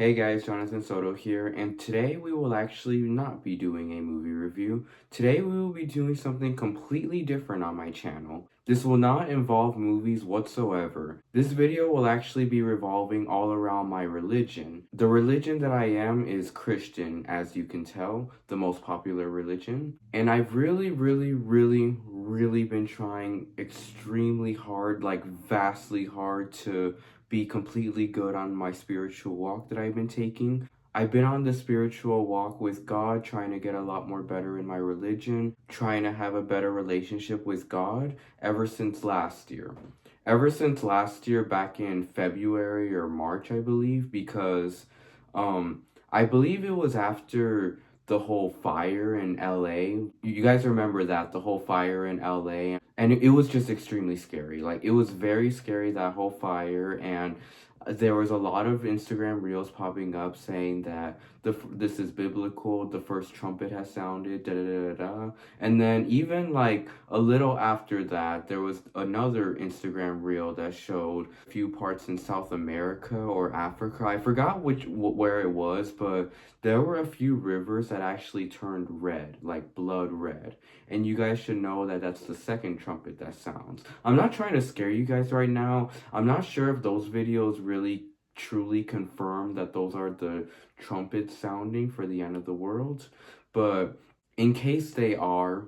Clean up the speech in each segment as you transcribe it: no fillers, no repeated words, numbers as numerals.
Hey guys, Jonathan Soto here, and today we will actually not be doing a movie review. Today we will be doing something completely different on my channel. This will not involve movies whatsoever. This video will actually be revolving all around my religion. The religion that I am is Christian, as you can tell, the most popular religion. And I've really been trying extremely hard, like vastly hard to be completely good on my spiritual walk that I've been taking. I've been on the spiritual walk with God, trying to get a lot more better in my religion, trying to have a better relationship with God ever since last year. Ever since last year, back in February or March, I believe, because I believe it was after the whole fire in LA. You guys remember that, the whole fire in LA? And it was just extremely scary. Like, it was very scary, that whole fire. And there was a lot of Instagram reels popping up saying that this is biblical, the first trumpet has sounded, da da da da da. And then even like a little after that, there was another Instagram reel that showed a few parts in South America or Africa. I forgot where it was, but there were a few rivers that actually turned red, like blood red. And you guys should know that that's the second trumpet that sounds. I'm not trying to scare you guys right now. I'm not sure if those videos really truly confirm that those are the trumpets sounding for the end of the world. But in case they are,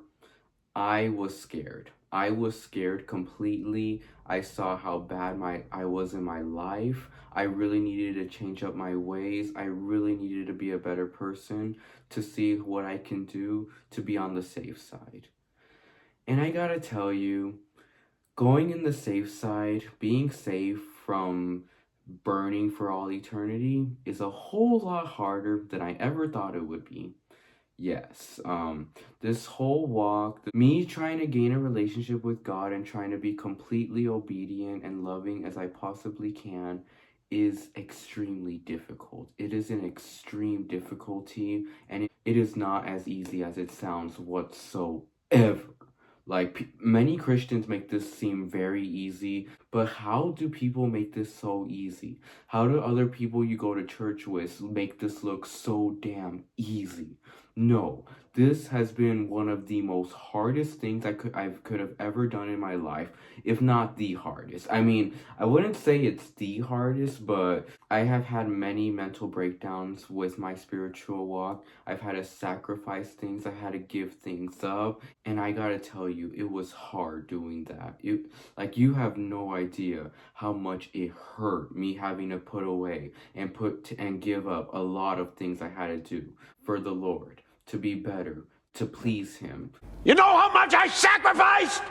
I was scared. I was scared completely. I saw how bad I was in my life. I really needed to change up my ways. I really needed to be a better person to see what I can do to be on the safe side. And I gotta tell you, going in the safe side, being safe from burning for all eternity is a whole lot harder than I ever thought it would be. Yes, this whole walk, me trying to gain a relationship with God and trying to be completely obedient and loving as I possibly can is extremely difficult. It is an extreme difficulty, and it is not as easy as it sounds whatsoever. Like, many Christians make this seem very easy, but how do people make this so easy? How do other people you go to church with make this look so damn easy? No, this has been one of the most hardest things I could have ever done in my life, if not the hardest. I mean, I wouldn't say it's the hardest, but I have had many mental breakdowns with my spiritual walk. I've had to sacrifice things, I've had to give things up, and I gotta tell you, it was hard doing that. Like, you have no idea how much it hurt me having to put away and give up a lot of things I had to do for the Lord, to be better, to please Him. You know how much I sacrificed?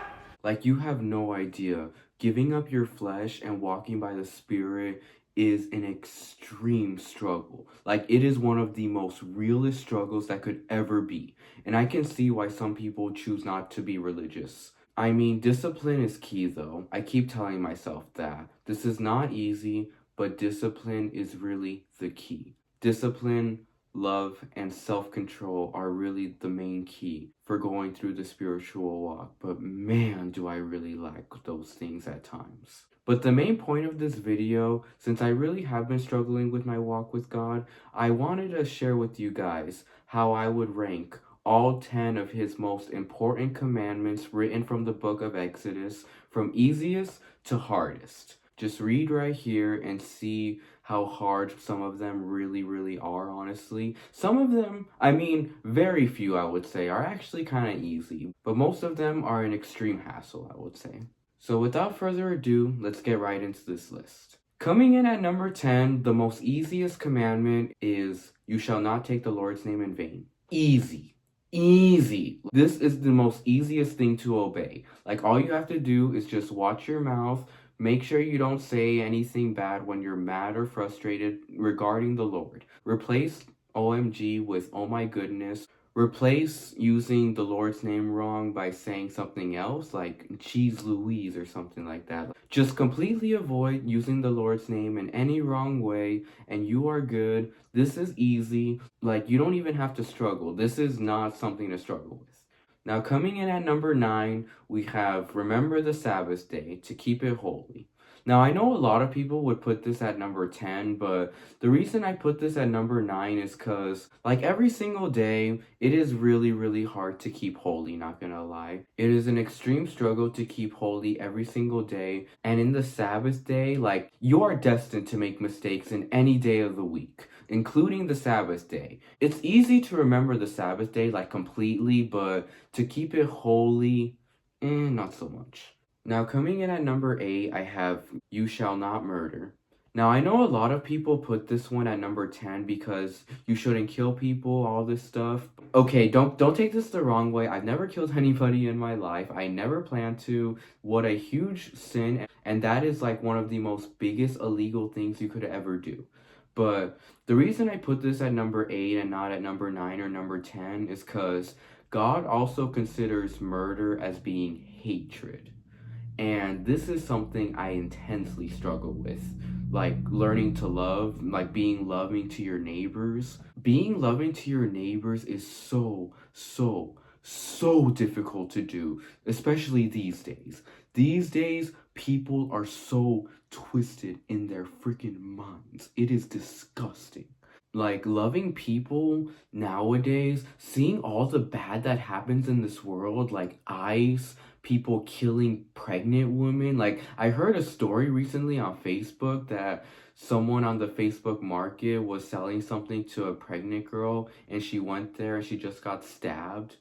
Like, you have no idea. Giving up your flesh and walking by the Spirit is an extreme struggle. Like, it is one of the most realest struggles that could ever be. And I can see why some people choose not to be religious. I mean, discipline is key though. I keep telling myself that. This is not easy, but discipline is really the key. Discipline, love, and self-control are really the main key for going through the spiritual walk. But man, do I really lack those things at times. But the main point of this video, since I really have been struggling with my walk with God, I wanted to share with you guys how I would rank all 10 of His most important commandments written from the book of Exodus, from easiest to hardest. Just read right here and see how hard some of them really are, honestly. Some of them, I mean, very few, I would say, are actually kind of easy, but most of them are an extreme hassle, I would say. So without further ado, let's get right into this list. Coming in at number 10, the most easiest commandment is, "You shall not take the Lord's name in vain." Easy. Easy. This is the most easiest thing to obey. Like, all you have to do is just watch your mouth. Make sure you don't say anything bad when you're mad or frustrated regarding the Lord. Replace OMG with "oh my goodness." Replace using the Lord's name wrong by saying something else, like "Cheese Louise" or something like that. Just completely avoid using the Lord's name in any wrong way, and you are good. This is easy. Like, you don't even have to struggle. This is not something to struggle with. Now, coming in at number 9, we have remember the Sabbath day to keep it holy. Now, I know a lot of people would put this at number 10, but the reason I put this at number 9 is because, like, every single day, it is really, really hard to keep holy, not gonna lie. It is an extreme struggle to keep holy every single day, and in the Sabbath day, like, you are destined to make mistakes in any day of the week, including the Sabbath day. It's easy to remember the Sabbath day, like, completely, but to keep it holy, not so much. Now, coming in at number 8, I have You Shall Not Murder. Now, I know a lot of people put this one at number 10 because you shouldn't kill people, all this stuff. Okay, don't take this the wrong way. I've never killed anybody in my life. I never plan to. What a huge sin, and that is like one of the most biggest illegal things you could ever do. But the reason I put this at number 8 and not at number 9 or number 10 is because God also considers murder as being hatred. And this is something I intensely struggle with. Like learning to love, like being loving to your neighbors. Being loving to your neighbors is so difficult to do, especially these days. These days, people are so twisted in their freaking minds. It is disgusting. Like loving people nowadays, seeing all the bad that happens in this world, like ICE, people killing pregnant women. Like I heard a story recently on Facebook that someone on the Facebook market was selling something to a pregnant girl and she went there and she just got stabbed.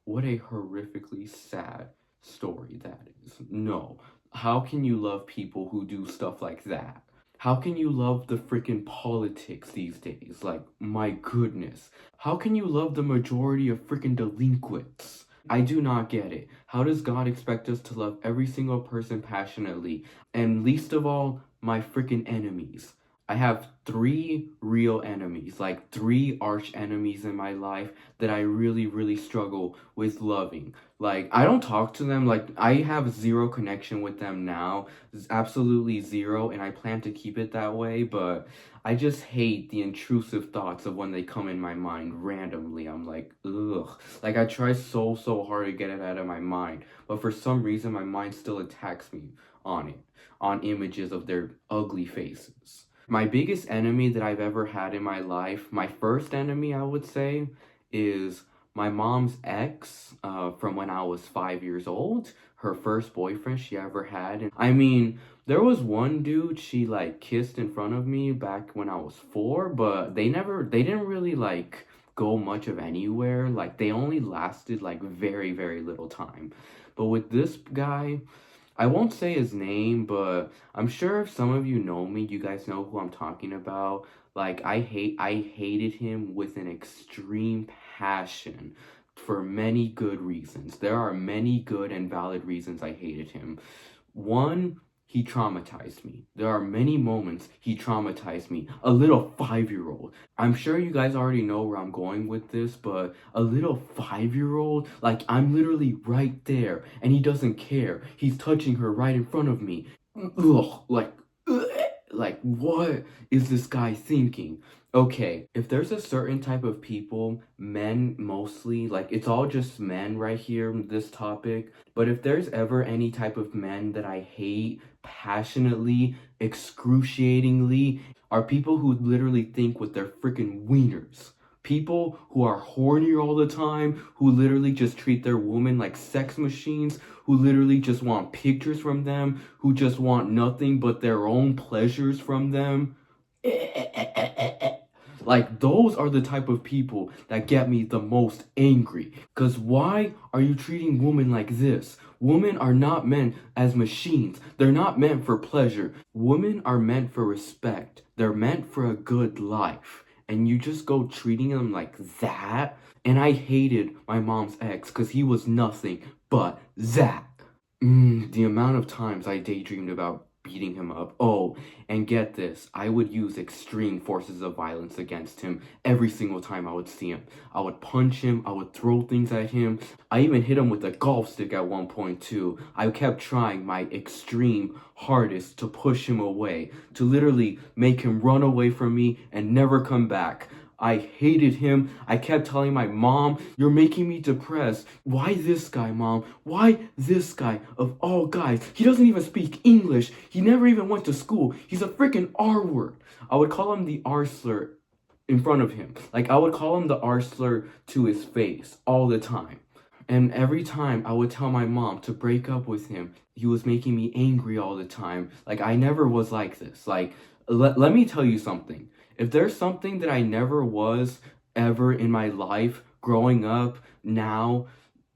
What a horrifically sad story that is. No. How can you love people who do stuff like that? How can you love the freaking politics these days? Like, my goodness. How can you love the majority of freaking delinquents? I do not get it. How does God expect us to love every single person passionately? And least of all, my freaking enemies. I have 3 real enemies, like 3 arch enemies in my life that I really, really struggle with loving. Like, I don't talk to them, like, I have zero connection with them now, absolutely zero, and I plan to keep it that way, but I just hate the intrusive thoughts of when they come in my mind randomly. I'm like, ugh. Like, I try so hard to get it out of my mind, but for some reason, my mind still attacks me on it, on images of their ugly faces. My biggest enemy that I've ever had in my life, my first enemy, I would say, is my mom's ex from when I was 5 years old. Her first boyfriend she ever had. And I mean, there was one dude she like kissed in front of me back when I was 4, but they didn't really like go much of anywhere. Like they only lasted like very little time. But with this guy, I won't say his name, but I'm sure if some of you know me, you guys know who I'm talking about. Like I hated him with an extreme passion for many good reasons. There are many good and valid reasons I hated him. One, he traumatized me. There are many moments he traumatized me. A little 5-year-old. I'm sure you guys already know where I'm going with this, but a little 5-year-old, like I'm literally right there and he doesn't care. He's touching her right in front of me. Ugh, like what is this guy thinking? Okay, if there's a certain type of people, men mostly, like it's all just men right here, this topic, but if there's ever any type of men that I hate passionately, excruciatingly, are people who literally think with their freaking wieners. People who are horny all the time, who literally just treat their women like sex machines, who literally just want pictures from them, who just want nothing but their own pleasures from them. Like, those are the type of people that get me the most angry. Because why are you treating women like this? Women are not meant as machines. They're not meant for pleasure. Women are meant for respect. They're meant for a good life. And you just go treating them like that? And I hated my mom's ex because he was nothing but that. The amount of times I daydreamed about beating him up. Oh, and get this, I would use extreme forces of violence against him every single time I would see him. I would punch him, I would throw things at him. I even hit him with a golf stick at one point too. I kept trying my extreme hardest to push him away, to literally make him run away from me and never come back. I hated him. I kept telling my mom, "You're making me depressed. Why this guy, mom? Why this guy of all guys? He doesn't even speak English. He never even went to school. He's a freaking R word." I would call him the R slur in front of him. Like, I would call him the R slur to his face all the time. And every time I would tell my mom to break up with him, he was making me angry all the time. Like, I never was like this. Like, let me tell you something. If there's something that I never was ever in my life growing up, now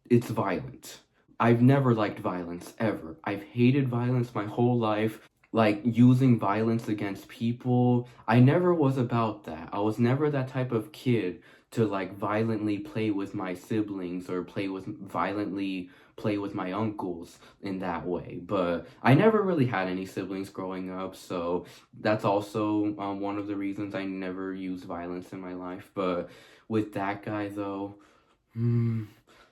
it's violent. I've never liked violence ever. I've hated violence my whole life. Like, using violence against people. I never was about that. I was never that type of kid to like violently play with my siblings or violently play with my uncles in that way. But I never really had any siblings growing up, so that's also one of the reasons I never used violence in my life. But with that guy though,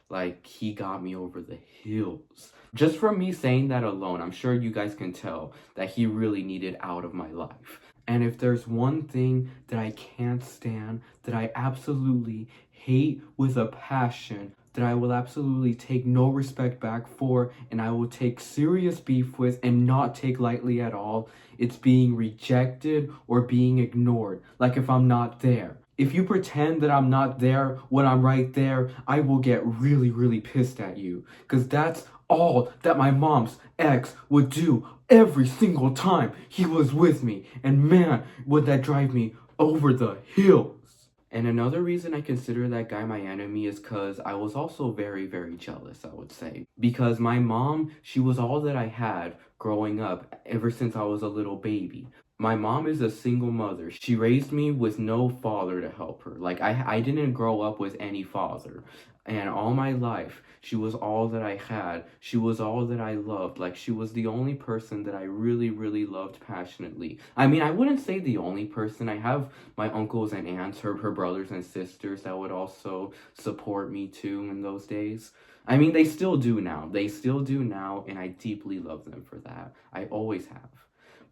like, he got me over the hills. Just from me saying that alone, I'm sure you guys can tell that he really needed out of my life. And if there's one thing that I can't stand, that I absolutely hate with a passion, that I will absolutely take no respect back for, and I will take serious beef with and not take lightly at all, it's being rejected or being ignored. Like, if I'm not there. If you pretend that I'm not there when I'm right there, I will get really, really pissed at you. Because that's all that my mom's ex would do every single time he was with me. And man, would that drive me over the hills. And another reason I consider that guy my enemy is because I was also very, very jealous, I would say. Because my mom, she was all that I had growing up ever since I was a little baby. My mom is a single mother. She raised me with no father to help her. Like, I didn't grow up with any father. And all my life, she was all that I had. She was all that I loved. Like, she was the only person that I really, really loved passionately. I mean, I wouldn't say the only person. I have my uncles and aunts, her brothers and sisters that would also support me too in those days. I mean, they still do now. They still do now, and I deeply love them for that. I always have.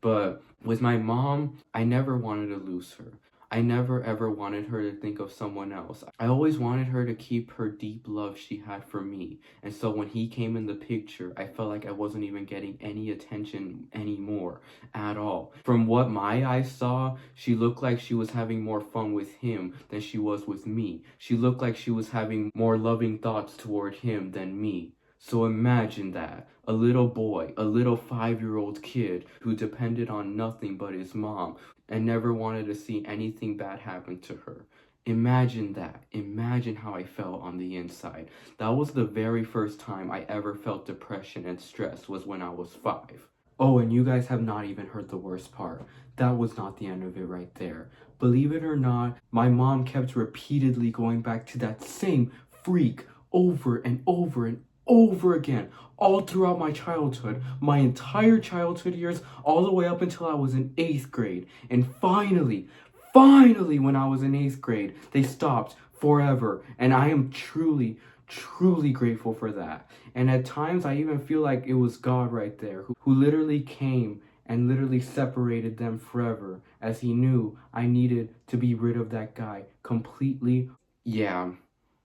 But with my mom, I never wanted to lose her. I never ever wanted her to think of someone else. I always wanted her to keep her deep love she had for me. And so when he came in the picture, I felt like I wasn't even getting any attention anymore at all. From what my eyes saw, she looked like she was having more fun with him than she was with me. She looked like she was having more loving thoughts toward him than me. So imagine that. A little boy, a little 5-year-old kid who depended on nothing but his mom and never wanted to see anything bad happen to her. Imagine that. Imagine how I felt on the inside. That was the very first time I ever felt depression and stress, was when I was 5. Oh, and you guys have not even heard the worst part. That was not the end of it right there. Believe it or not, my mom kept repeatedly going back to that same freak over and over and over again, all throughout my childhood, my entire childhood years, all the way up until I was in 8th grade. And finally, when I was in 8th grade, they stopped forever. And I am truly, truly grateful for that. And at times, I even feel like it was God right there who literally came and literally separated them forever, as he knew I needed to be rid of that guy completely. Yeah.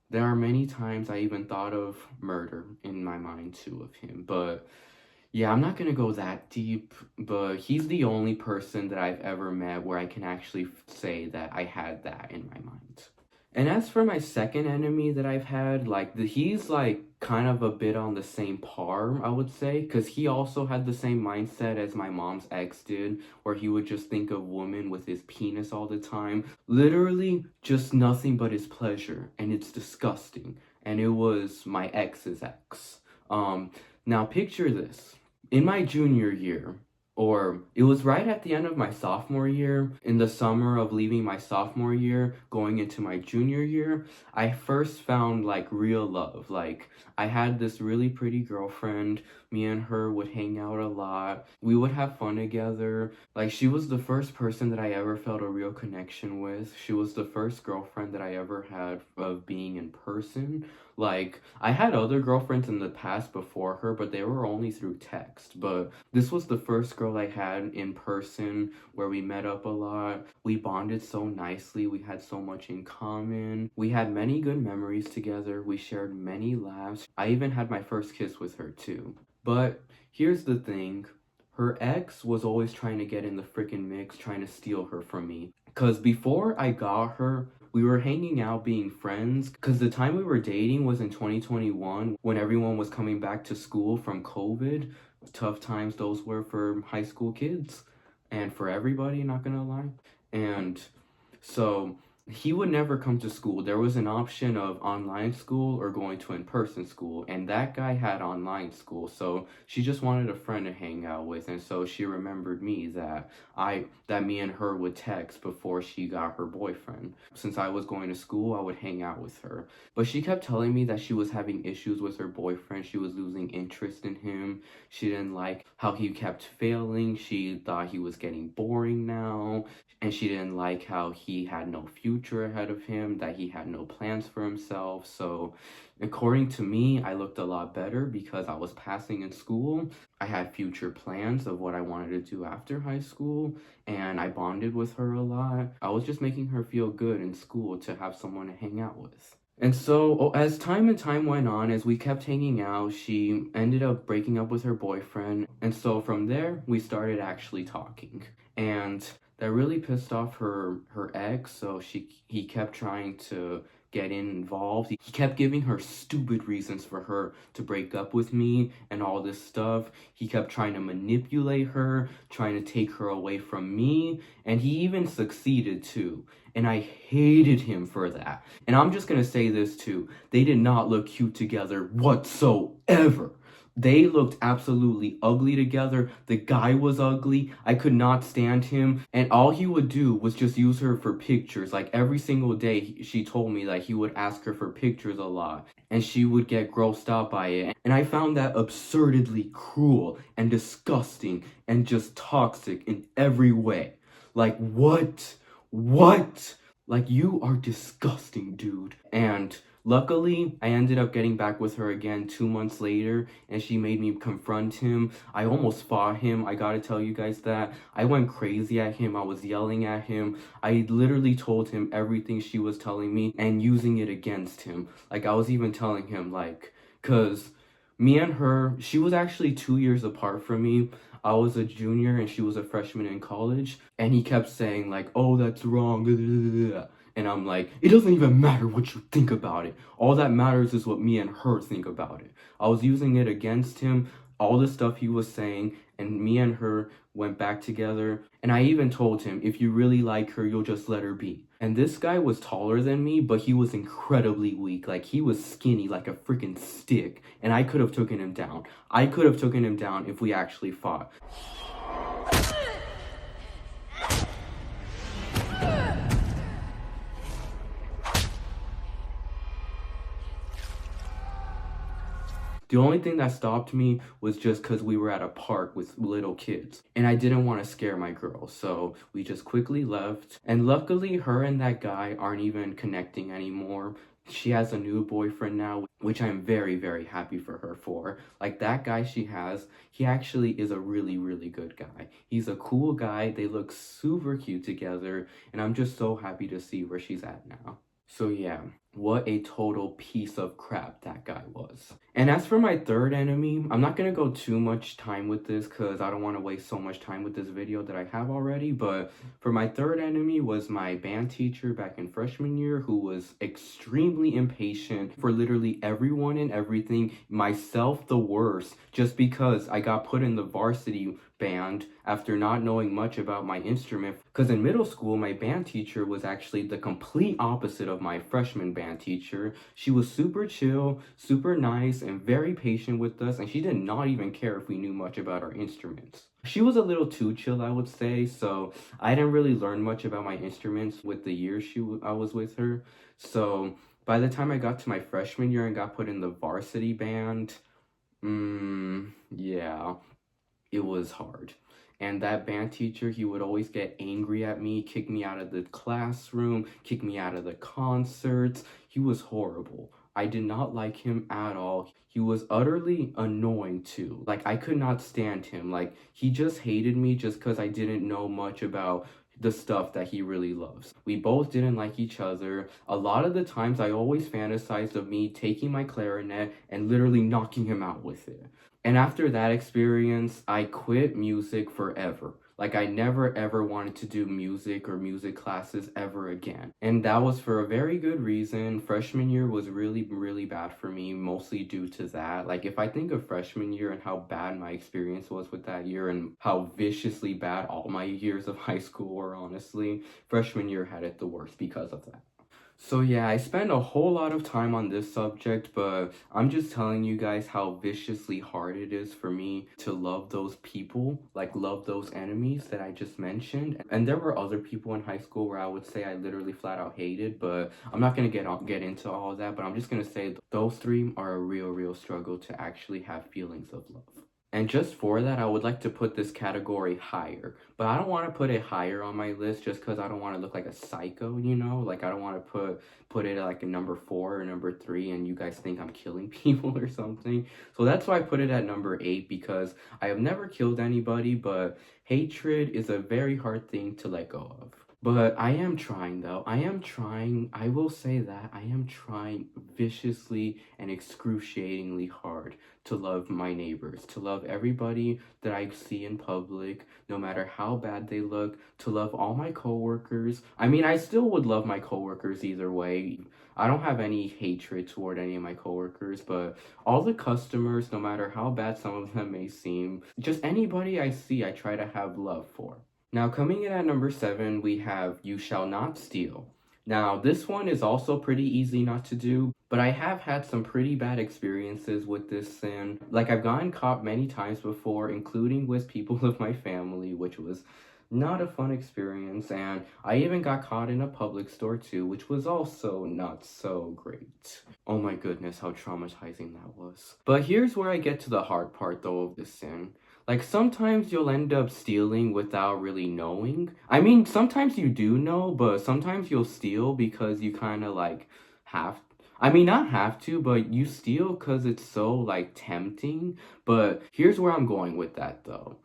There are many times I even thought of murder in my mind too of him, but yeah, I'm not gonna go that deep, but he's the only person that I've ever met where I can actually say that I had that in my mind. And as for my second enemy that I've had, like, he's like kind of a bit on the same par, I would say, because he also had the same mindset as my mom's ex did, where he would just think of women with his penis all the time. Literally, just nothing but his pleasure, and it's disgusting. And it was my ex's ex. Now picture this. In my junior year, or it was right at the end of my sophomore year, in the summer of leaving my sophomore year, going into my junior year, I first found like real love. Like, I had this really pretty girlfriend. Me and her would hang out a lot. We would have fun together. Like, she was the first person that I ever felt a real connection with. She was the first girlfriend that I ever had of being in person. Like, I had other girlfriends in the past before her, but they were only through text. But this was the first girl I had in person where we met up a lot. We bonded so nicely. We had so much in common. We had many good memories together. We shared many laughs. I even had my first kiss with her too. But here's the thing. Her ex was always trying to get in the freaking mix, trying to steal her from me. Because before I got her, we were hanging out being friends because the time we were dating was in 2021 when everyone was coming back to school from COVID. Tough times those were for high school kids and for everybody, not gonna lie. And so he would never come to school. There was an option of online school or going to in-person school, and that guy had online school. So she just wanted a friend to hang out with, and so she remembered me that me and her would text before she got her boyfriend. Since I was going to school, I would hang out with her. But she kept telling me that she was having issues with her boyfriend. She was losing interest in him. She didn't like how he kept failing. She thought he was getting boring now. And she didn't like how he had no future ahead of him, that he had no plans for himself. So, according to me, I looked a lot better because I was passing in school. I had future plans of what I wanted to do after high school, and I bonded with her a lot. I was just making her feel good in school to have someone to hang out with. And so, as time and time went on, as we kept hanging out, she ended up breaking up with her boyfriend. And so from there, we started actually talking. And that really pissed off her ex, so he kept trying to get involved. He kept giving her stupid reasons for her to break up with me and all this stuff. He kept trying to manipulate her, trying to take her away from me, and he even succeeded too. And I hated him for that. And I'm just gonna say this too. They did not look cute together whatsoever. They looked absolutely ugly together. The guy was ugly. I could not stand him. And all he would do was just use her for pictures. Like every single day, she told me that he would ask her for pictures a lot. And she would get grossed out by it. And I found that absurdly cruel and disgusting and just toxic in every way. Like, what? What? Like, you are disgusting, dude. And luckily, I ended up getting back with her again 2 months later, and she made me confront him. I almost fought him. I gotta tell you guys that. I went crazy at him. I was yelling at him. I literally told him everything she was telling me and using it against him. Like, I was even telling him, like, cause me and her, she was actually 2 years apart from me. I was a junior and she was a freshman in college, and he kept saying like, oh, that's wrong. And I'm like, it doesn't even matter what you think about it. All that matters is what me and her think about it. I was using it against him, all the stuff he was saying, and me and her went back together. And I even told him, if you really like her, you'll just let her be. And this guy was taller than me, but he was incredibly weak. Like, he was skinny like a freaking stick. And I could have taken him down. I could have taken him down if we actually fought. The only thing that stopped me was just because we were at a park with little kids. And I didn't want to scare my girl, so we just quickly left. And luckily, her and that guy aren't even connecting anymore. She has a new boyfriend now, which I'm very, very happy for her for. Like, that guy she has, he actually is a really, really good guy. He's a cool guy. They look super cute together. And I'm just so happy to see where she's at now. So yeah, what a total piece of crap that guy was. And as for my third enemy, I'm not gonna go too much time with this because I don't want to waste so much time with this video that I have already, but for my third enemy was my band teacher back in freshman year, who was extremely impatient for literally everyone and everything, myself the worst, just because I got put in the varsity band after not knowing much about my instrument. Because in middle school, my band teacher was actually the complete opposite of my freshman band teacher. She was super chill, super nice, and very patient with us, and she did not even care if we knew much about our instruments. She was a little too chill, I would say, so I didn't really learn much about my instruments with the years I was with her. So by the time I got to my freshman year and got put in the varsity band, yeah, it was hard. And that band teacher, he would always get angry at me, kick me out of the classroom, kick me out of the concerts. He was horrible. I did not like him at all. He was utterly annoying too. Like, I could not stand him. Like, he just hated me just because I didn't know much about the stuff that he really loves. We both didn't like each other. A lot of the times, I always fantasized of me taking my clarinet and literally knocking him out with it. And after that experience, I quit music forever. Like, I never ever wanted to do music or music classes ever again. And that was for a very good reason. Freshman year was really, really bad for me, mostly due to that. Like, if I think of freshman year and how bad my experience was with that year and how viciously bad all my years of high school were, honestly, freshman year had it the worst because of that. So yeah, I spent a whole lot of time on this subject, but I'm just telling you guys how viciously hard it is for me to love those people, like love those enemies that I just mentioned. And there were other people in high school where I would say I literally flat out hated, but I'm not gonna get into all of that, but I'm just gonna say those three are a real struggle to actually have feelings of love. And just for that, I would like to put this category higher. But I don't want to put it higher on my list just because I don't want to look like a psycho, you know? Like, I don't want to put it like a number 4 or number 3 and you guys think I'm killing people or something. So that's why I put it at number 8, because I have never killed anybody, but hatred is a very hard thing to let go of. But I am trying though. I am trying. I will say that I am trying viciously and excruciatingly hard to love my neighbors, to love everybody that I see in public, no matter how bad they look, to love all my coworkers. I mean, I still would love my coworkers either way. I don't have any hatred toward any of my coworkers, but all the customers, no matter how bad some of them may seem, just anybody I see, I try to have love for. Now, coming in at number 7, we have You Shall Not Steal. Now, this one is also pretty easy not to do, but I have had some pretty bad experiences with this sin. Like, I've gotten caught many times before, including with people of my family, which was not a fun experience, and I even got caught in a public store too, which was also not so great. Oh my goodness, how traumatizing that was. But here's where I get to the hard part though of this sin. Like, sometimes you'll end up stealing without really knowing. I mean, sometimes you do know, but sometimes you'll steal because you kind of like have. I mean, not have to, but you steal because it's so like tempting. But here's where I'm going with that though.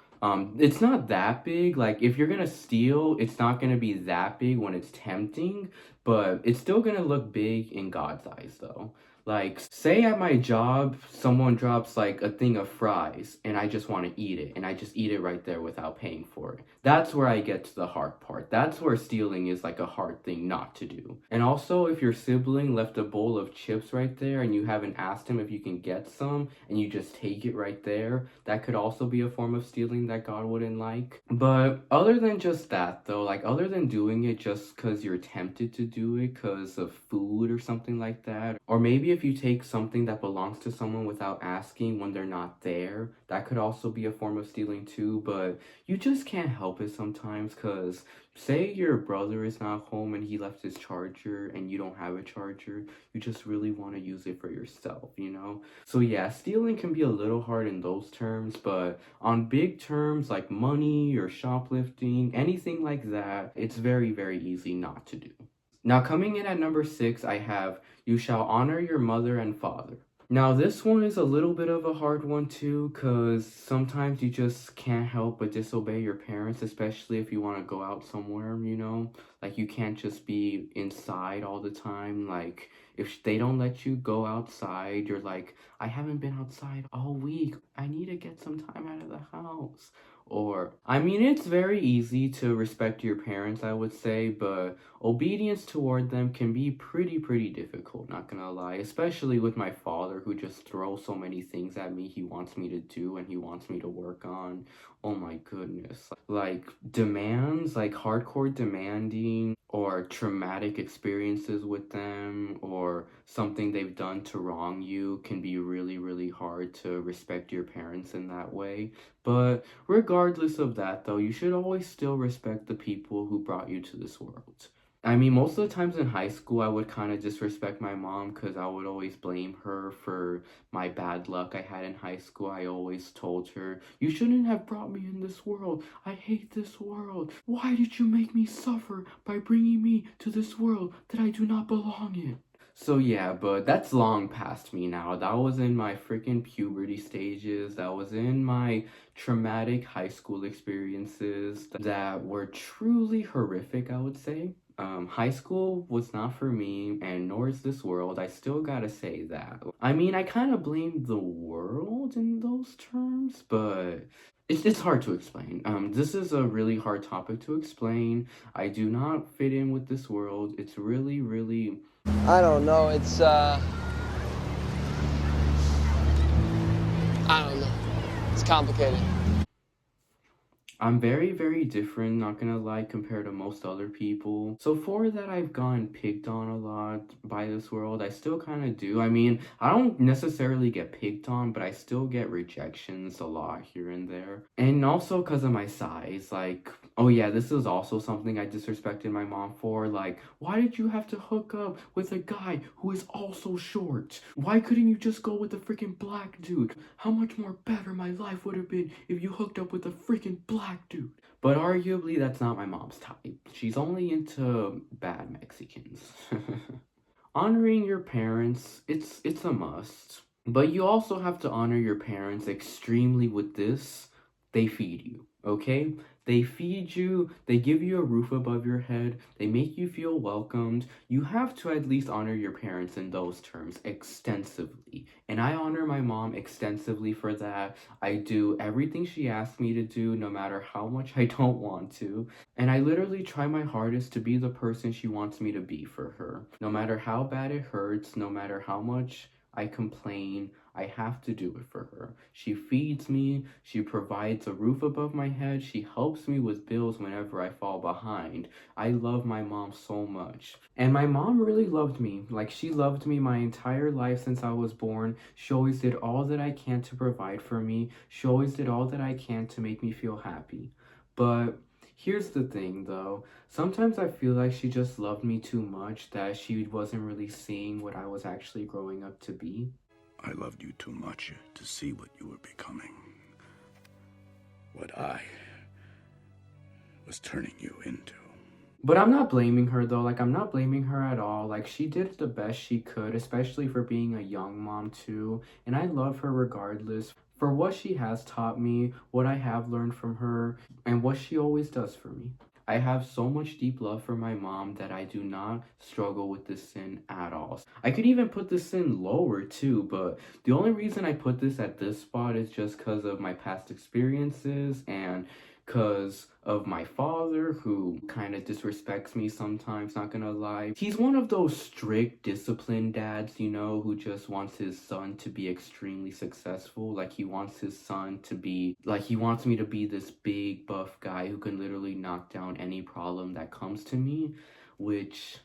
It's not that big. Like, if you're gonna steal, it's not gonna be that big when it's tempting, but it's still gonna look big in God's eyes though. Like, say at my job, someone drops like a thing of fries and I just want to eat it and I just eat it right there without paying for it. That's where I get to the hard part. That's where stealing is like a hard thing not to do. And also, if your sibling left a bowl of chips right there and you haven't asked him if you can get some and you just take it right there, that could also be a form of stealing that God wouldn't like. But other than just that, though, like other than doing it just because you're tempted to do it because of food or something like that, or maybe if you take something that belongs to someone without asking when they're not there, that could also be a form of stealing too. But you just can't help it sometimes, because say your brother is not home and he left his charger and you don't have a charger, you just really want to use it for yourself, you know? So yeah, stealing can be a little hard in those terms, but on big terms like money or shoplifting, anything like that, it's very easy not to do. Now, coming in at number 6, I have You Shall Honor Your Mother and Father. Now, this one is a little bit of a hard one too, because sometimes you just can't help but disobey your parents, especially if you want to go out somewhere, you know? Like, you can't just be inside all the time. Like, if they don't let you go outside, you're like, I haven't been outside all week. I need to get some time out of the house. Or, I mean, it's very easy to respect your parents, I would say, but obedience toward them can be pretty difficult, not gonna lie, especially with my father who just throws so many things at me he wants me to do and he wants me to work on. Oh my goodness. Like, demands, like hardcore demanding, or traumatic experiences with them, or something they've done to wrong you can be really hard to respect your parents in that way. But regardless of that, though, you should always still respect the people who brought you to this world. I mean, most of the times in high school, I would kind of disrespect my mom because I would always blame her for my bad luck I had in high school. I always told her, you shouldn't have brought me in this world. I hate this world. Why did you make me suffer by bringing me to this world that I do not belong in? So yeah, but that's long past me now. That was in my freaking puberty stages. That was in my traumatic high school experiences that were truly horrific, I would say. High school was not for me, and nor is this world. I still gotta say that. I mean, I kind of blame the world in those terms, but it's hard to explain. This is a really hard topic to explain. I do not fit in with this world. It's really, really. I don't know. I don't know. It's complicated. I'm very, very different, not gonna lie, compared to most other people. So for that I've gotten picked on a lot by this world, I still kind of do. I mean, I don't necessarily get picked on, but I still get rejections a lot here and there. And also because of my size, like, oh yeah, this is also something I disrespected my mom for. Like, why did you have to hook up with a guy who is also short? Why couldn't you just go with a freaking black dude? How much more better my life would have been if you hooked up with a freaking black dude. But arguably, that's not my mom's type. She's only into bad Mexicans. Honoring your parents, it's a must. But you also have to honor your parents extremely with this. They feed you, okay? They feed you, they give you a roof above your head, they make you feel welcomed. You have to at least honor your parents in those terms extensively. And I honor my mom extensively for that. I do everything she asks me to do, no matter how much I don't want to. And I literally try my hardest to be the person she wants me to be for her. No matter how bad it hurts, no matter how much I complain, I have to do it for her. She feeds me, she provides a roof above my head, she helps me with bills whenever I fall behind. I love my mom so much. And my mom really loved me. Like, she loved me my entire life since I was born. She always did all that I can to provide for me. She always did all that I can to make me feel happy. But here's the thing though, sometimes I feel like she just loved me too much, that she wasn't really seeing what I was actually growing up to be. I loved you too much to see what you were becoming. What I was turning you into. But I'm not blaming her though, like I'm not blaming her at all. Like she did the best she could, especially for being a young mom too. And I love her regardless for what she has taught me, what I have learned from her, and what she always does for me. I have so much deep love for my mom that I do not struggle with this sin at all. I could even put this sin lower too, but the only reason I put this at this spot is just because of my past experiences and because of my father, who kind of disrespects me sometimes, not gonna lie. He's one of those strict, disciplined dads, you know, who just wants his son to be extremely successful. Like, he wants his son to be, like, he wants me to be this big, buff guy who can literally knock down any problem that comes to me, which,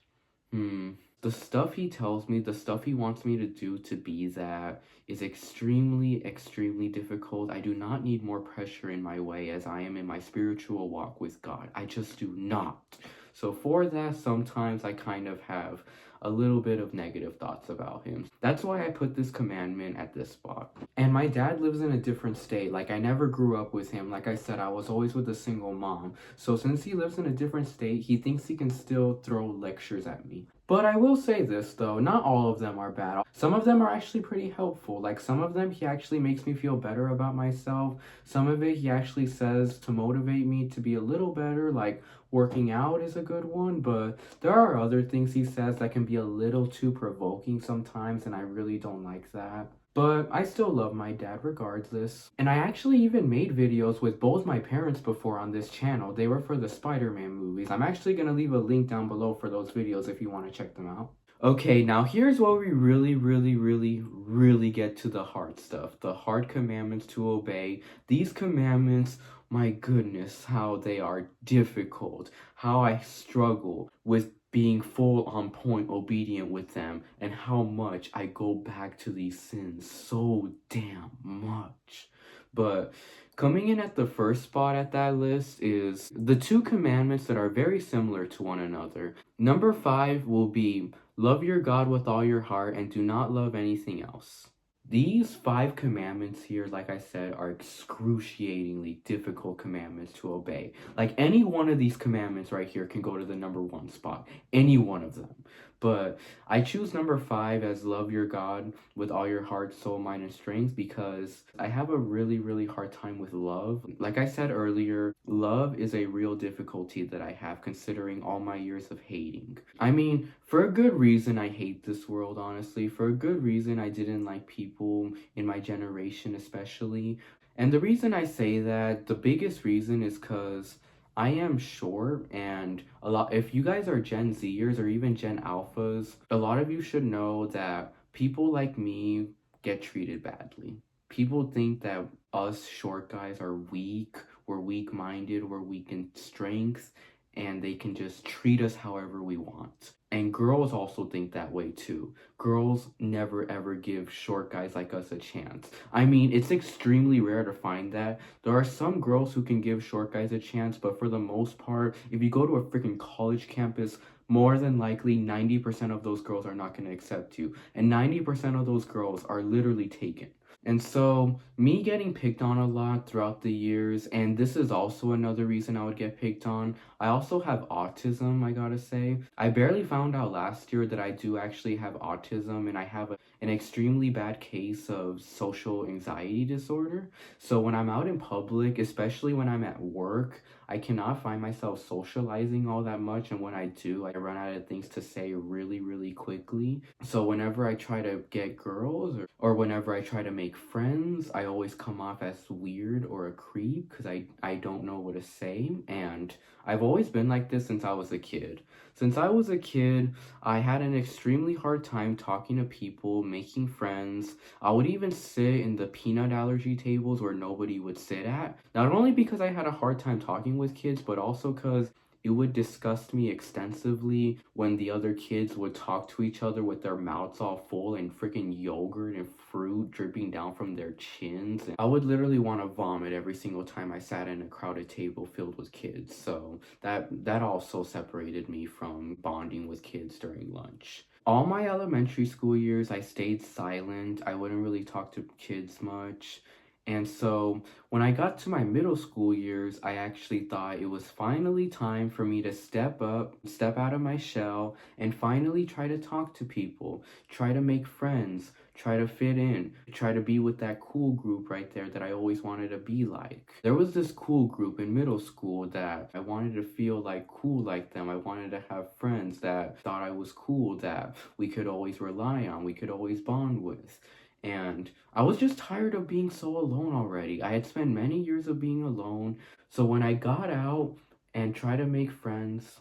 the stuff he tells me, the stuff he wants me to do to be that is extremely, extremely difficult. I do not need more pressure in my way as I am in my spiritual walk with God. I just do not. So for that, sometimes I kind of have a little bit of negative thoughts about him. That's why I put this commandment at this spot. And my dad lives in a different state. Like, I never grew up with him. Like I said, I was always with a single mom. So since he lives in a different state, he thinks he can still throw lectures at me. But I will say this though, not all of them are bad. Some of them are actually pretty helpful. Like, some of them he actually makes me feel better about myself. Some of it he actually says to motivate me to be a little better, like working out is a good one, but there are other things he says that can be a little too provoking sometimes, and I really don't like that. But I still love my dad regardless. And I actually even made videos with both my parents before on this channel. They were for the Spider-Man movies. I'm actually going to leave a link down below for those videos if you want to check them out. Okay, now here's where we really get to the hard stuff. The hard commandments to obey. These commandments, my goodness, how they are difficult. How I struggle with being full on point obedient with them, and how much I go back to these sins so damn much. But coming in at the first spot at that list is the two commandments that are very similar to one another. Number 5 will be love your God with all your heart and do not love anything else. These 5 commandments here, like I said, are excruciatingly difficult commandments to obey. Like, any one of these commandments right here can go to the number 1 spot. Any one of them. But I choose number 5 as love your God with all your heart, soul, mind, and strength because I have a really, really hard time with love. Like I said earlier, love is a real difficulty that I have considering all my years of hating. I mean, for a good reason, I hate this world, honestly. For a good reason, I didn't like people in my generation, especially. And the reason I say that, the biggest reason is because I am short, and a lot, if you guys are Gen Zers or even Gen Alphas, a lot of you should know that people like me get treated badly. People think that us short guys are weak, we're weak minded, we're weak in strength, and they can just treat us however we want. And girls also think that way too. Girls never ever give short guys like us a chance. I mean, it's extremely rare to find that. There are some girls who can give short guys a chance, but for the most part, if you go to a freaking college campus, more than likely 90% of those girls are not going to accept you. And 90% of those girls are literally taken. And so, me getting picked on a lot throughout the years, and this is also another reason I would get picked on. I also have autism, I gotta say. I barely found out last year that I do actually have autism, and I have an extremely bad case of social anxiety disorder. So, when I'm out in public, especially when I'm at work, I cannot find myself socializing all that much, and when I do, I run out of things to say really, really quickly. So whenever I try to get girls or whenever I try to make friends, I always come off as weird or a creep because I don't know what to say. And I've always been like this since I was a kid. Since I was a kid, I had an extremely hard time talking to people, making friends. I would even sit in the peanut allergy tables where nobody would sit at. Not only because I had a hard time talking with kids, but also because it would disgust me extensively when the other kids would talk to each other with their mouths all full and freaking yogurt and fruit dripping down from their chins. I would literally want to vomit every single time I sat in a crowded table filled with kids. So that also separated me from bonding with kids during lunch. All my elementary school years, I stayed silent. I wouldn't really talk to kids much. And so when I got to my middle school years, I actually thought it was finally time for me to step up, step out of my shell, and finally try to talk to people, try to make friends, try to fit in, try to be with that cool group right there that I always wanted to be like. There was this cool group in middle school that I wanted to feel like cool like them. I wanted to have friends that thought I was cool, that we could always rely on, we could always bond with. And I was just tired of being so alone already. I had spent many years of being alone. So when I got out and tried to make friends,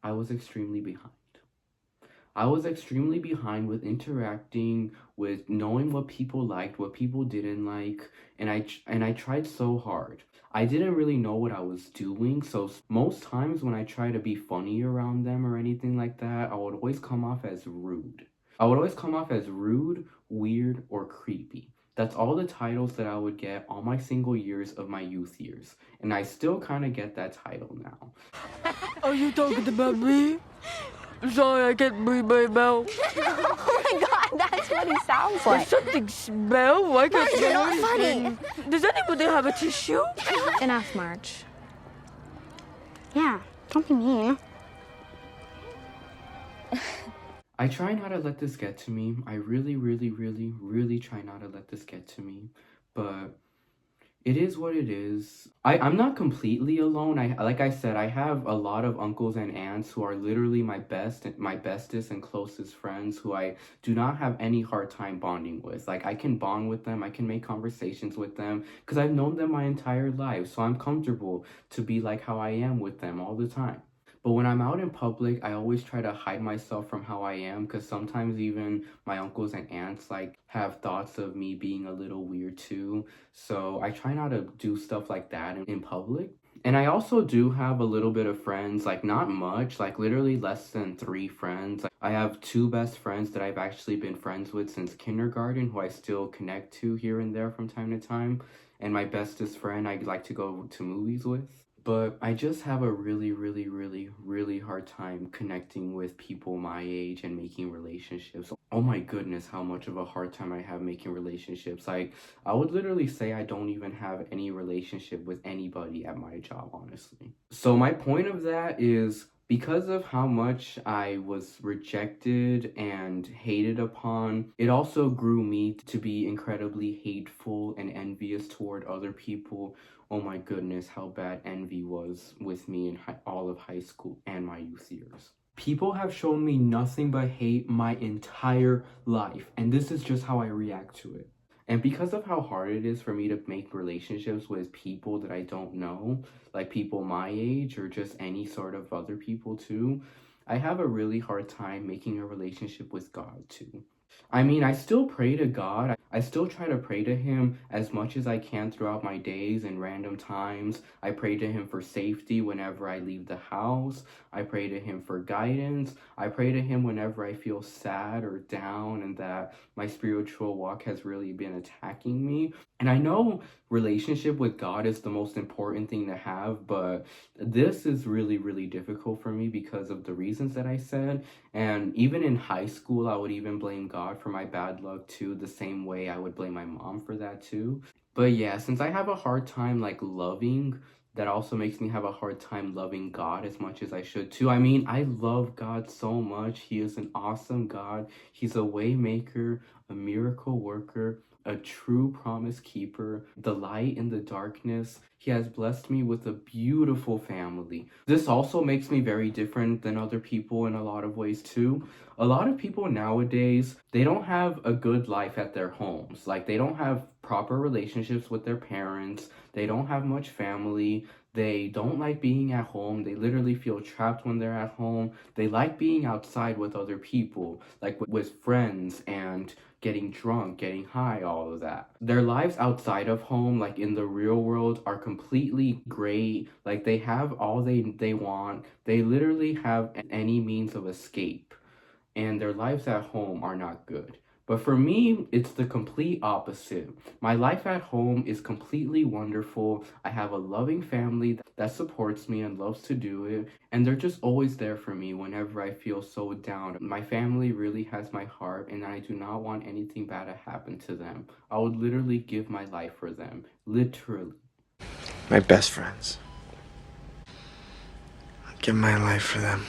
I was extremely behind. I was extremely behind with interacting, with knowing what people liked, what people didn't like, and I tried so hard. I didn't really know what I was doing, so most times when I try to be funny around them or anything like that, I would always come off as rude. I would always come off as rude, weird, or creepy. That's all the titles that I would get all my single years of my youth years, and I still kind of get that title now. Are you talking about me? Sorry, I can't breathe very well. Oh my god, that's what he sounds like. Does something smell? I can't March, you're not smell funny. anything. Does anybody have a tissue? Enough, March. Yeah, don't be mean. I try not to let this get to me. I really, really, really, really try not to let this get to me. But it is what it is. I'm not completely alone. Like I said, I have a lot of uncles and aunts who are literally my bestest and closest friends who I do not have any hard time bonding with. Like I can bond with them, I can make conversations with them because I've known them my entire life. So I'm comfortable to be like how I am with them all the time. But when I'm out in public, I always try to hide myself from how I am because sometimes even my uncles and aunts like have thoughts of me being a little weird too. So I try not to do stuff like that in public. And I also do have a little bit of friends, like not much, like literally less than 3 friends. I have 2 best friends that I've actually been friends with since kindergarten who I still connect to here and there from time to time. And my bestest friend I like to go to movies with. But I just have a really, really, really, really hard time connecting with people my age and making relationships. Oh my goodness, how much of a hard time I have making relationships. Like, I would literally say I don't even have any relationship with anybody at my job, honestly. So my point of that is Because of how much I was rejected and hated upon, it also grew me to be incredibly hateful and envious toward other people. Oh my goodness, how bad envy was with me in all of high school and my youth years. People have shown me nothing but hate my entire life, and this is just how I react to it. And because of how hard it is for me to make relationships with people that I don't know, like people my age or just any sort of other people too, I have a really hard time making a relationship with God too. I mean, I still pray to God. I still try to pray to Him as much as I can throughout my days and random times. I pray to Him for safety whenever I leave the house. I pray to Him for guidance. I pray to Him whenever I feel sad or down and that my spiritual walk has really been attacking me. And I know relationship with God is the most important thing to have, but this is really, really difficult for me because of the reasons that I said. And even in high school, I would even blame God for my bad luck too, the same way I would blame my mom for that too. But yeah, since I have a hard time like loving, that also makes me have a hard time loving God as much as I should too. I mean, I love God so much. He is an awesome God. He's a way maker, a miracle worker, a true promise keeper, the light in the darkness. He has blessed me with a beautiful family. This also makes me very different than other people in a lot of ways too. A lot of people nowadays, they don't have a good life at their homes. Like they don't have proper relationships with their parents. They don't have much family. They don't like being at home. They literally feel trapped when they're at home. They like being outside with other people, like with friends and getting drunk, getting high, all of that. Their lives outside of home, like in the real world, are completely great. Like they have all they want. They literally have any means of escape. And their lives at home are not good. But for me, it's the complete opposite. My life at home is completely wonderful. I have a loving family that supports me and loves to do it. And they're just always there for me whenever I feel so down. My family really has my heart, and I do not want anything bad to happen to them. I would literally give my life for them. Literally. My best friends. I'd give my life for them.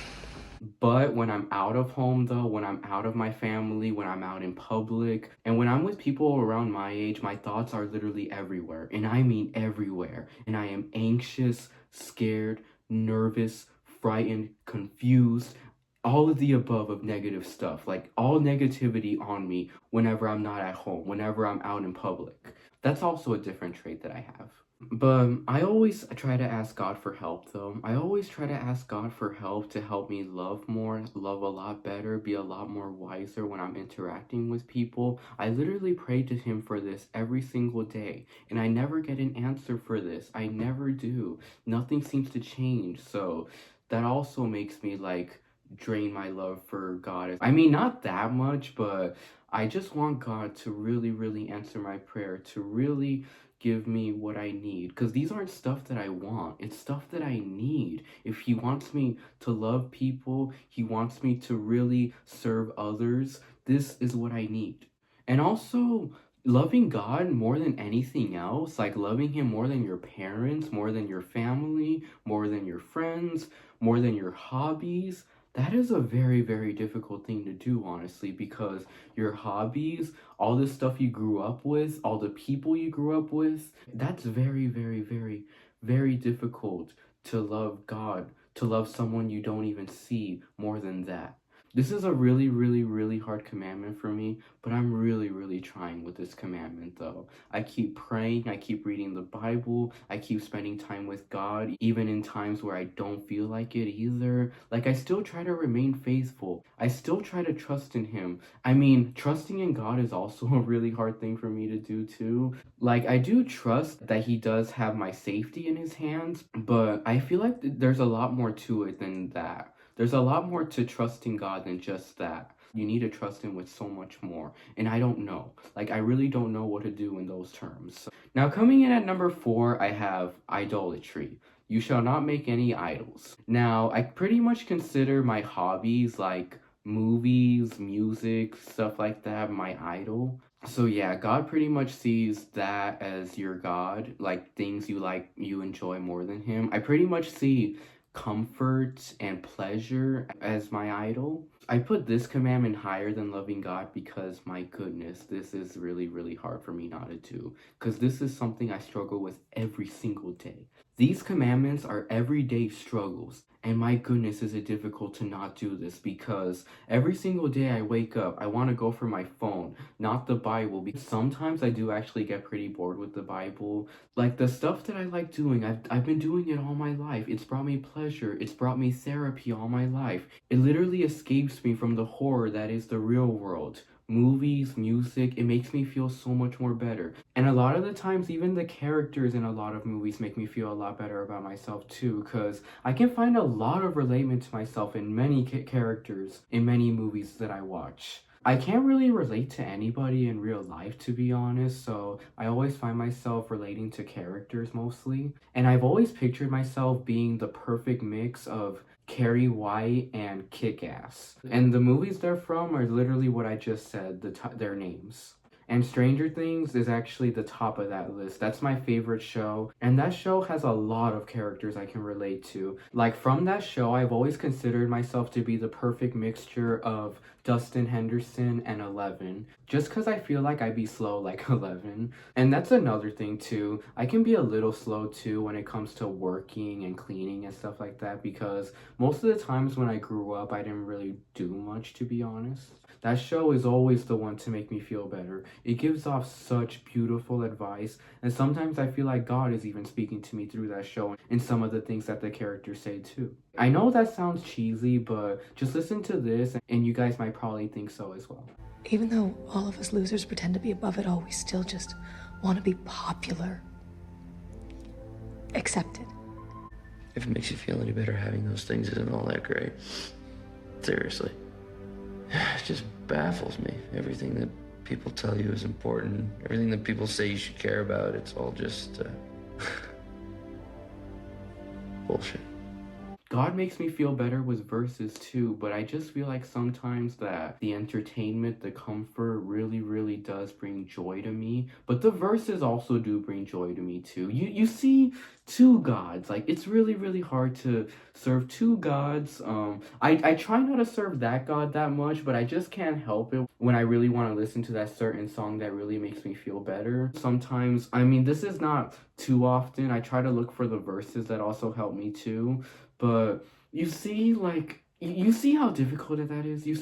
But when I'm out of home, though, when I'm out of my family, when I'm out in public, and when I'm with people around my age, my thoughts are literally everywhere. And I mean everywhere. And I am anxious, scared, nervous, frightened, confused, all of the above of negative stuff. Like all negativity on me whenever I'm not at home, whenever I'm out in public. That's also a different trait that I have. But I always try to ask God for help, though. I always try to ask God for help to help me love more, love a lot better, be a lot more wiser when I'm interacting with people. I literally pray to Him for this every single day, and I never get an answer for this. I never do. Nothing seems to change, so that also makes me like drain my love for God. I mean, not that much, but I just want God to really, really answer my prayer, to really give me what I need. Because these aren't stuff that I want, it's stuff that I need. If He wants me to love people, He wants me to really serve others, this is what I need. And also, loving God more than anything else, like loving Him more than your parents, more than your family, more than your friends, more than your hobbies. That is a very, very difficult thing to do, honestly, because your hobbies, all the stuff you grew up with, all the people you grew up with, that's very, very, very, very difficult to love God, to love someone you don't even see more than that. This is a really, really, really hard commandment for me, but I'm really, really trying with this commandment though. I keep praying, I keep reading the Bible, I keep spending time with God, even in times where I don't feel like it either. Like, I still try to remain faithful. I still try to trust in Him. I mean, trusting in God is also a really hard thing for me to do too. Like, I do trust that He does have my safety in His hands, but I feel like there's a lot more to it than that. There's a lot more to trusting God than just that. You need to trust Him with so much more. And I don't know. Like, I really don't know what to do in those terms. Now, coming in at number 4, I have idolatry. You shall not make any idols. Now, I pretty much consider my hobbies like movies, music, stuff like that, my idol. So yeah, God pretty much sees that as your God, like things you like, you enjoy more than Him. I pretty much see comfort and pleasure as my idol. I put this commandment higher than loving God because, my goodness, this is really, really hard for me not to do. Because this is something I struggle with every single day. These commandments are everyday struggles. And my goodness, is it difficult to not do this because every single day I wake up, I want to go for my phone, not the Bible. Because sometimes I do actually get pretty bored with the Bible. Like the stuff that I like doing, I've been doing it all my life. It's brought me pleasure. It's brought me therapy all my life. It literally escapes me from the horror that is the real world. Movies, music, it makes me feel so much more better. And a lot of the times, even the characters in a lot of movies make me feel a lot better about myself too, because I can find a lot of relatment to myself in many characters in many movies that I watch. I can't really relate to anybody in real life, to be honest, so I always find myself relating to characters mostly. And I've always pictured myself being the perfect mix of Carrie White and Kick-Ass. And the movies they're from are literally what I just said, their names. And Stranger Things is actually the top of that list. That's my favorite show. And that show has a lot of characters I can relate to. Like from that show, I've always considered myself to be the perfect mixture of Dustin Henderson and Eleven. Just because I feel like I'd be slow like Eleven. And that's another thing too. I can be a little slow too when it comes to working and cleaning and stuff like that. Because most of the times when I grew up, I didn't really do much, to be honest. That show is always the one to make me feel better. It gives off such beautiful advice, and sometimes I feel like God is even speaking to me through that show and some of the things that the characters say too. I know that sounds cheesy, but just listen to this and you guys might probably think so as well. Even though all of us losers pretend to be above it all, we still just want to be popular. Accepted. If it makes you feel any better, having those things isn't all that great. Seriously. It just baffles me. Everything that people tell you is important. Everything that people say you should care about, it's all just bullshit. God makes me feel better with verses too, but I just feel like sometimes that the entertainment, the comfort really, really does bring joy to me. But the verses also do bring joy to me too. You see two gods. Like it's really, really hard to serve two gods. I try not to serve that God that much, but I just can't help it when I really want to listen to that certain song that really makes me feel better. Sometimes, I mean, this is not too often. I try to look for the verses that also help me too. But you see, like, you see how difficult that is? You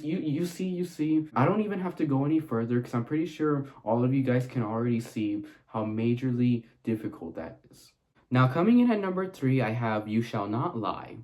see. I don't even have to go any further because I'm pretty sure all of you guys can already see how majorly difficult that is. Now, coming in at number 3, I have you shall not lie.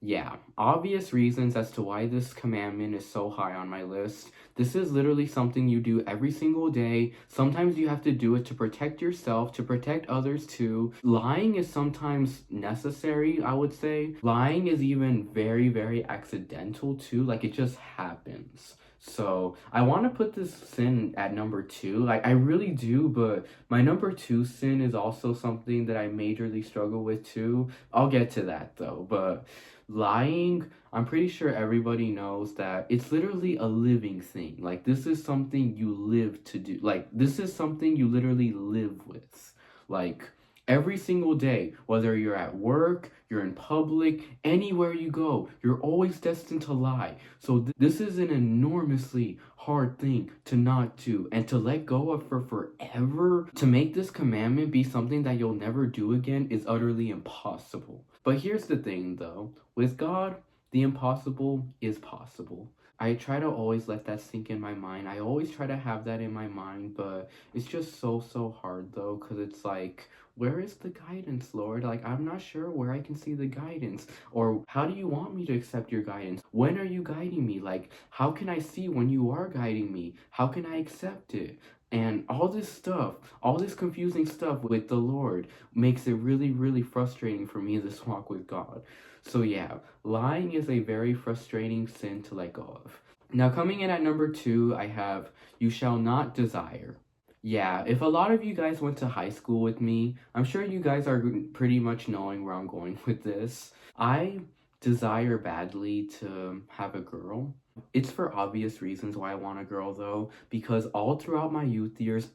Yeah, obvious reasons as to why this commandment is so high on my list. This is literally something you do every single day. Sometimes you have to do it to protect yourself, to protect others too. Lying is sometimes necessary, I would say. Lying is even very, very accidental too. Like it just happens. So I want to put this sin at number 2. Like I really do, but my number 2 sin is also something that I majorly struggle with too. I'll get to that though, but lying, I'm pretty sure everybody knows that it's literally a living thing. Like this is something you live to do. Like this is something you literally live with. Like every single day, whether you're at work, you're in public, anywhere you go, you're always destined to lie. So this is an enormously hard thing to not do and to let go of for forever. To make this commandment be something that you'll never do again is utterly impossible. But here's the thing though, with God, the impossible is possible. I try to always let that sink in my mind. I always try to have that in my mind, but it's just so hard though, because it's like, where is the guidance, Lord? Like, I'm not sure where I can see the guidance. Or how do you want me to accept your guidance? When are you guiding me? Like, how can I see when you are guiding me? How can I accept it? And all this stuff, all this confusing stuff with the Lord makes it really, really frustrating for me, this walk with God. So yeah, lying is a very frustrating sin to let go of. Now coming in at number 2, I have you shall not desire. Yeah, if a lot of you guys went to high school with me, I'm sure you guys are pretty much knowing where I'm going with this. I desire badly to have a girl. It's for obvious reasons why I want a girl though, because all throughout my youth years,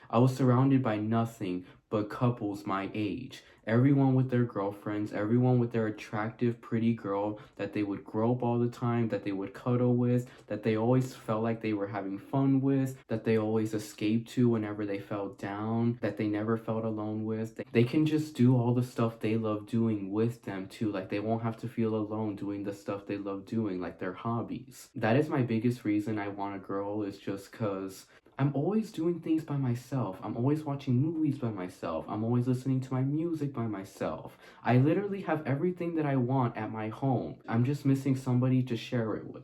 I was surrounded by nothing but couples my age. Everyone with their girlfriends, everyone with their attractive, pretty girl that they would grope all the time, that they would cuddle with, that they always felt like they were having fun with, that they always escaped to whenever they felt down, that they never felt alone with. They can just do all the stuff they love doing with them too. Like they won't have to feel alone doing the stuff they love doing, like their hobbies. That is my biggest reason I want a girl, is just because I'm always doing things by myself. I'm always watching movies by myself. I'm always listening to my music by myself. I literally have everything that I want at my home. I'm just missing somebody to share it with.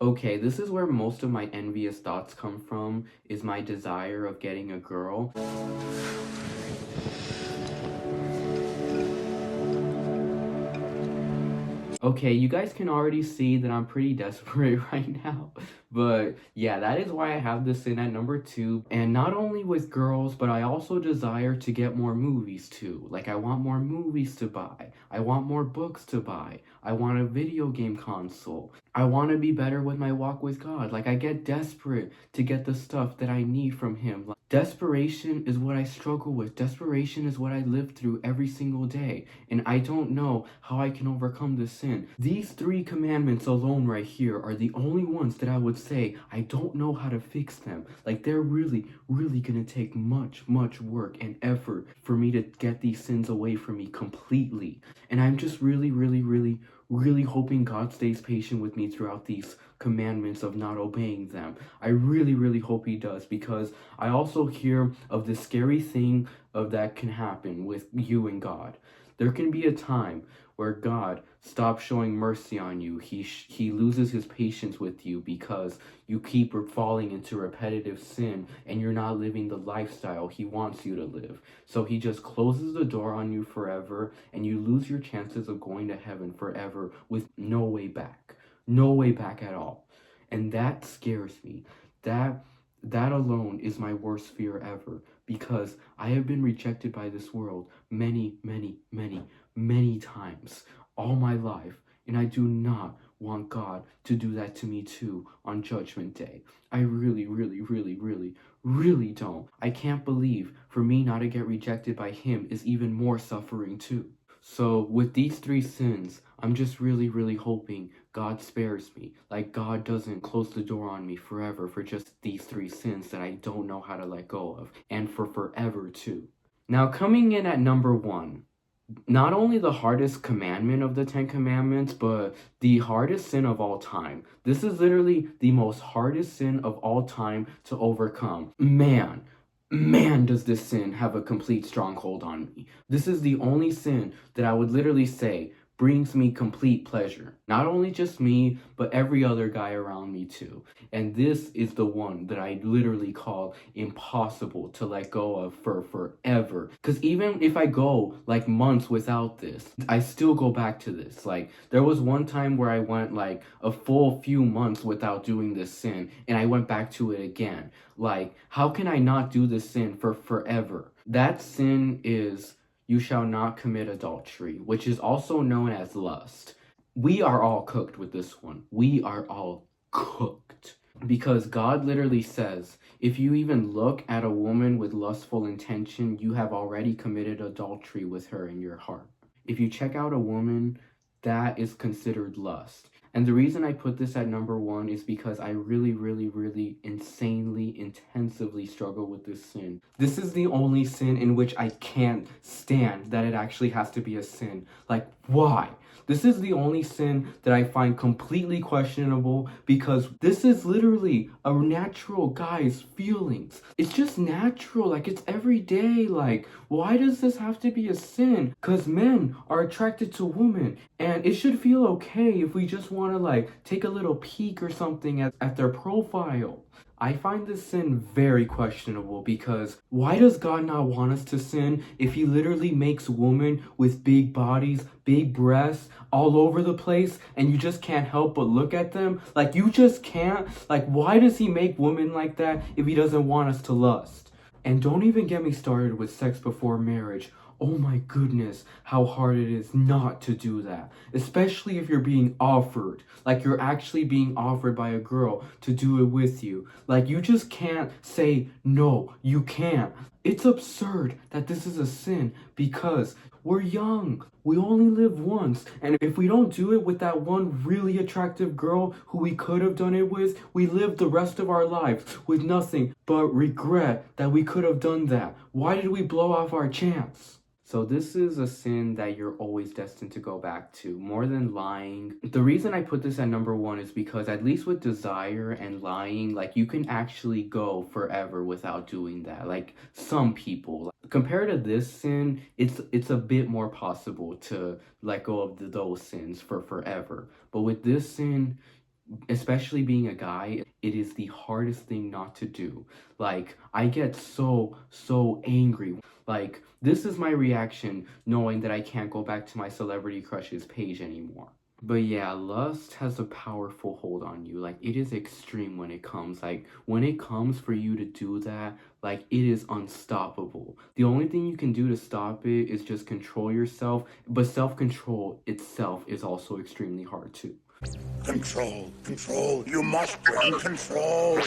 Okay, this is where most of my envious thoughts come from, is my desire of getting a girl. Okay, you guys can already see that I'm pretty desperate right now. But yeah, that is why I have this in at number 2. And not only with girls, but I also desire to get more movies too. Like I want more movies to buy. I want more books to buy. I want a video game console. I want to be better with my walk with God. Like I get desperate to get the stuff that I need from him. Like, desperation is what I struggle with. Desperation is what I live through every single day. And I don't know how I can overcome this sin. These 3 commandments alone right here are the only ones that I would say I don't know how to fix them. Like they're really gonna take much work and effort for me to get these sins away from me completely. And I'm just really hoping God stays patient with me throughout these commandments of not obeying them. I really hope he does, because I also hear of this scary thing of that can happen with you and God. There can be a time where God stops showing mercy on you. He loses his patience with you because you keep falling into repetitive sin and you're not living the lifestyle he wants you to live. So he just closes the door on you forever, and you lose your chances of going to heaven forever with no way back. No way back at all. And that scares me. That alone is my worst fear ever, because I have been rejected by this world many times all my life, and I do not want God to do that to me too on Judgment Day. I really don't. I can't believe for me not to get rejected by him is even more suffering too. So with these 3 sins, I'm just really hoping God spares me. Like God doesn't close the door on me forever for just these 3 sins that I don't know how to let go of, and for forever too. Now coming in at number 1, not only the hardest commandment of the 10 commandments, but the hardest sin of all time. This is literally the most hardest sin of all time to overcome. Man, does this sin have a complete stronghold on me. This is the only sin that I would literally say brings me complete pleasure. Not only just me, but every other guy around me too. And this is the one that I literally call impossible to let go of for forever. Because even if I go like months without this, I still go back to this. Like there was one time where I went like a full few months without doing this sin, and I went back to it again. Like how can I not do this sin for forever? That sin is, you shall not commit adultery, which is also known as lust. We are all cooked with this one. We are all cooked. Because God literally says, if you even look at a woman with lustful intention, you have already committed adultery with her in your heart. If you check out a woman, that is considered lust. And the reason I put this at number 1 is because I really insanely, intensively struggle with this sin. This is the only sin in which I can't stand that it actually has to be a sin. Like, why? This is the only sin that I find completely questionable, because this is literally a natural guy's feelings. It's just natural, like it's every day. Like, why does this have to be a sin? Because men are attracted to women, and it should feel okay if we just want to like take a little peek or something at their profile. I find this sin very questionable, because why does God not want us to sin if he literally makes women with big bodies, big breasts all over the place, and you just can't help but look at them? Like you just can't. Like why does he make women like that if he doesn't want us to lust? And don't even get me started with sex before marriage. Oh my goodness, how hard it is not to do that. Especially if you're being offered. Like you're actually being offered by a girl to do it with you. Like you just can't say no, you can't. It's absurd that this is a sin because we're young. We only live once. And if we don't do it with that one really attractive girl who we could have done it with, we live the rest of our lives with nothing but regret that we could have done that. Why did we blow off our chance? So this is a sin that you're always destined to go back to, more than lying. The reason I put this at number 1 is because at least with desire and lying, like you can actually go forever without doing that. Like some people, compared to this sin, it's a bit more possible to let go of those sins for forever. But with this sin, especially being a guy, it is the hardest thing not to do. Like, I get so angry. Like, this is my reaction knowing that I can't go back to my celebrity crush's page anymore. But yeah, lust has a powerful hold on you. Like, it is extreme when it comes. Like, when it comes for you to do that, like, it is unstoppable. The only thing you can do to stop it is just control yourself. But self-control itself is also extremely hard too. Control. You must bring control.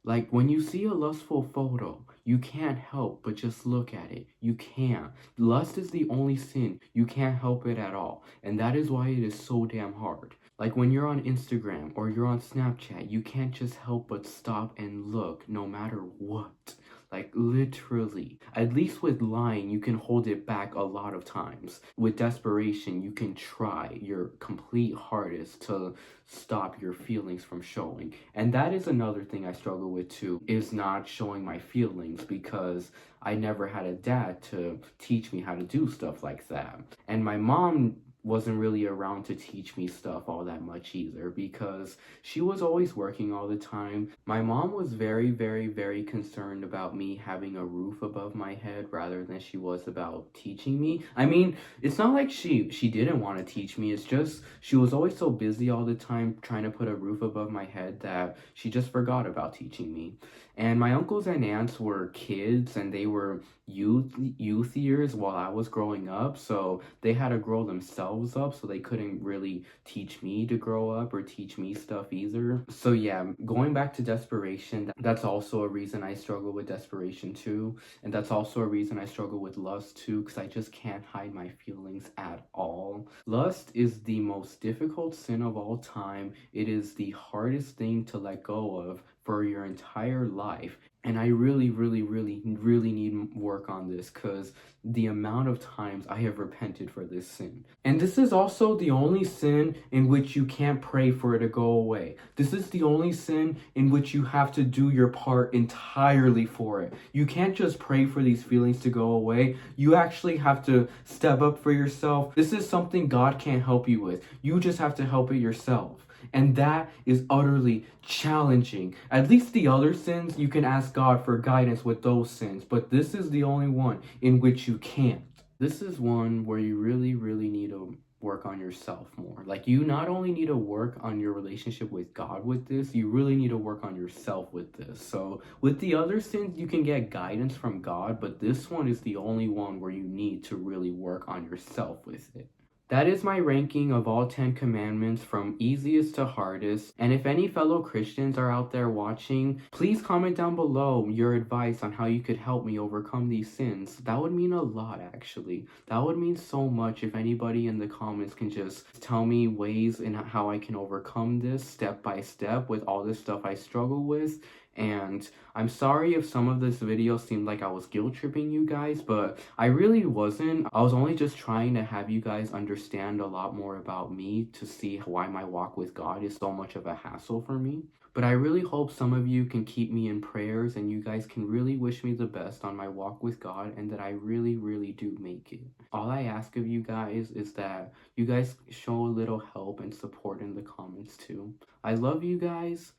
Like, when you see a lustful photo, you can't help but just look at it. You can't. Lust is the only sin. You can't help it at all. And that is why it is so damn hard. Like, when you're on Instagram or you're on Snapchat, you can't just help but stop and look no matter what. Like, literally. At least with lying, you can hold it back a lot of times. With desperation, you can try your complete hardest to stop your feelings from showing. And that is another thing I struggle with too, is not showing my feelings, because I never had a dad to teach me how to do stuff like that. And my mom wasn't really around to teach me stuff all that much either, because she was always working all the time. My mom was very concerned about me having a roof above my head rather than she was about teaching me. I mean, it's not like she didn't want to teach me. It's just she was always so busy all the time trying to put a roof above my head that she just forgot about teaching me. And my uncles and aunts were kids, and they were youth years while I was growing up, so they had to grow themselves up, so they couldn't really teach me to grow up or teach me stuff either. So yeah, going back to desperation, that's also a reason I struggle with desperation too, and that's also a reason I struggle with lust too, because I just can't hide my feelings at all. Lust is the most difficult sin of all time. It is the hardest thing to let go of for your entire life. And I really need work on this, because the amount of times I have repented for this sin. And this is also the only sin in which you can't pray for it to go away. This is the only sin in which you have to do your part entirely for it. You can't just pray for these feelings to go away. You actually have to step up for yourself. This is something God can't help you with. You just have to help it yourself. And that is utterly challenging. At least the other sins, you can ask God for guidance with those sins. But this is the only one in which you can't. This is one where you really need to work on yourself more. Like, you not only need to work on your relationship with God with this, you really need to work on yourself with this. So with the other sins, you can get guidance from God, but this one is the only one where you need to really work on yourself with it. That is my ranking of all 10 commandments from easiest to hardest. And if any fellow Christians are out there watching, please comment down below your advice on how you could help me overcome these sins. That would mean a lot, actually. That would mean so much if anybody in the comments can just tell me ways in how I can overcome this step by step with all this stuff I struggle with. And I'm sorry if some of this video seemed like I was guilt tripping you guys, but I really wasn't. I was only just trying to have you guys understand a lot more about me to see why my walk with God is so much of a hassle for me. But I really hope some of you can keep me in prayers and you guys can really wish me the best on my walk with God, and that I really do make it. All I ask of you guys is that you guys show a little help and support in the comments too. I love you guys.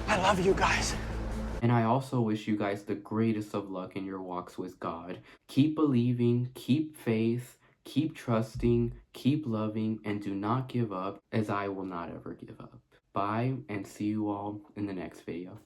I love you guys. And I also wish you guys the greatest of luck in your walks with God. Keep believing, keep faith, keep trusting, keep loving, and do not give up, as I will not ever give up. Bye, and see you all in the next video.